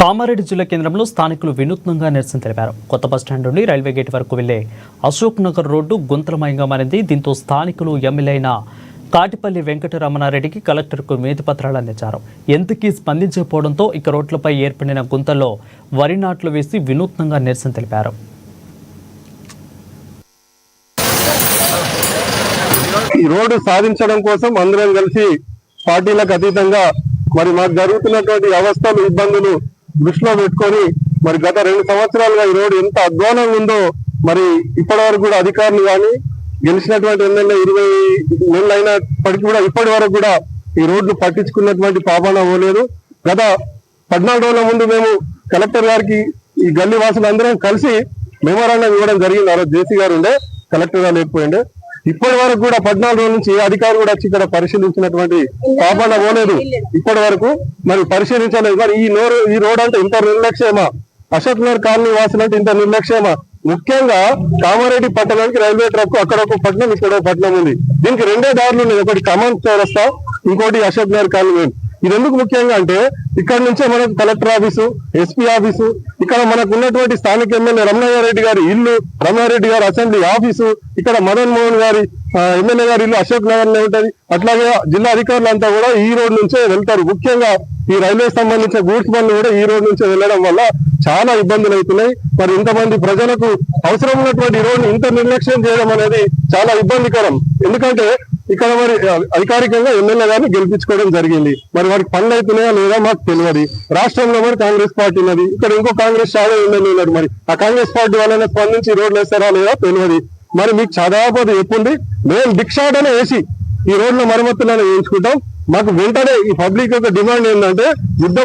కామారెడ్డి జిల్లా కేంద్రంలో స్థానికులు వినూత్నంగా నిరసన తెలిపారు. కొత్త బస్టాండ్ నుండి రైల్వే గేట్ వరకు వెళ్లే అశోక్ నగర్ రోడ్డు గుంతలమయంగా మారింది. దీంతో స్థానికులు ఎమ్మెల్యే అయిన కాటిపల్లి వెంకటరమణారెడ్డికి కలెక్టర్కు వినతి పత్రాలు అందించారు. ఎందుకీ స్పందించకపోవడంతో ఇక రోడ్లపై ఏర్పడిన గుంతల్లో వరి నాట్లు వేసి వినూత్నంగా నిరసన తెలిపారు. ఈ రోడ్డు సాధించడం కోసం అందరం కలిసి పార్టీలకు అతీతంగా మరి మాకు జరుగుతున్నటువంటి అవస్థలు ఇబ్బందులు దృష్టిలో పెట్టుకొని మరి గత 2 సంవత్సరాలుగా ఈ రోడ్డు ఎంత అధ్వానంగా ఉందో మరి ఇప్పటి వరకు కూడా అధికారులు కానీ గెలిచినటువంటి ఎమ్మెల్యే 20 నెలలు అయినప్పటికీ కూడా ఇప్పటి వరకు కూడా ఈ రోడ్డు పట్టించుకున్నటువంటి పాపన పోలేదు. గత 14 రోజుల ముందు మేము కలెక్టర్ గారికి ఈ గల్లీ వాసులు అందరం కలిసి మెమోరాండం ఇవ్వడం జరిగింది. ఆ రోజు జేసీ గారు ఉండే, కలెక్టర్ గారు లేకపోయిండే. ఇప్పటి వరకు కూడా 14 రోజుల నుంచి ఏ అధికారి కూడా వచ్చి ఇక్కడ పరిశీలించినటువంటి పాపన పోలేదు. ఇప్పటి వరకు మరి పరిశీలించలేదు. మరి ఈ రోడ్ అంటే ఇంత నిర్లక్ష్యమా? అశోక్ నగర్ కాలనీ వాసులు అంటే ఇంత నిర్లక్ష్యమా? ముఖ్యంగా కామారెడ్డి పట్టణానికి రైల్వే ట్రాక్ అక్కడ ఒక పట్టణం ఇక్కడ ఒక పట్టణం ఉంది. దీనికి 2 దారులు ఉన్నాయి. ఒకటి కమాన్ చౌరస్తా, ఇంకోటి అశోక్ నగర్ కాలనీ. ఇది ఎందుకు ముఖ్యంగా అంటే ఇక్కడ నుంచే మనకు కలెక్టర్ ఆఫీసు, ఎస్పీ ఆఫీసు, ఇక్కడ మనకు ఉన్నటువంటి స్థానిక ఎమ్మెల్యే రమణారెడ్డి గారి ఇల్లు, రమణారెడ్డి గారి అసెంబ్లీ ఆఫీసు, ఇక్కడ మదన్ మోహన్ గారి ఎమ్మెల్యే గారి ఇల్లు అశోక్ నగర్ లో ఉంటది. అట్లాగే జిల్లా అధికారులంతా కూడా ఈ రోడ్ నుంచే వెళ్తారు. ముఖ్యంగా ఈ రైల్వే సంబంధించిన గూడ్స్ బండ్లు కూడా ఈ రోడ్ నుంచే వెళ్ళడం వల్ల చాలా ఇబ్బందులు అవుతున్నాయి. మరి ఇంతమంది ప్రజలకు అవసరం ఉన్నటువంటి ఈ రోడ్డు ఇంత నిర్లక్ష్యం చేయడం అనేది చాలా ఇబ్బందికరం. ఎందుకంటే ఇక్కడ మరి అధికారికంగా ఎమ్మెల్యే గారిని గెలిపించుకోవడం జరిగింది. మరి వారికి పనులు అవుతున్నాయా లేదా మాకు తెలియదు. రాష్ట్రంలో మరి కాంగ్రెస్ పార్టీ ఉన్నది, ఇక్కడ ఇంకో కాంగ్రెస్ షాడో ఎమ్మెల్యే ఉన్నారు. మరి ఆ కాంగ్రెస్ పార్టీ వాళ్ళని స్పందించి రోడ్లు వేస్తారా లేదా తెలియదు. మరి మీకు చదవకపోతే చెప్పుండి, మేము భిక్షాటనే వేసి ఈ రోడ్ల మరమ్మతులను వేయించుకుంటాం. మాకు వెంటనే ఈ పబ్లిక్ యొక్క డిమాండ్ ఏంటంటే యుద్ధ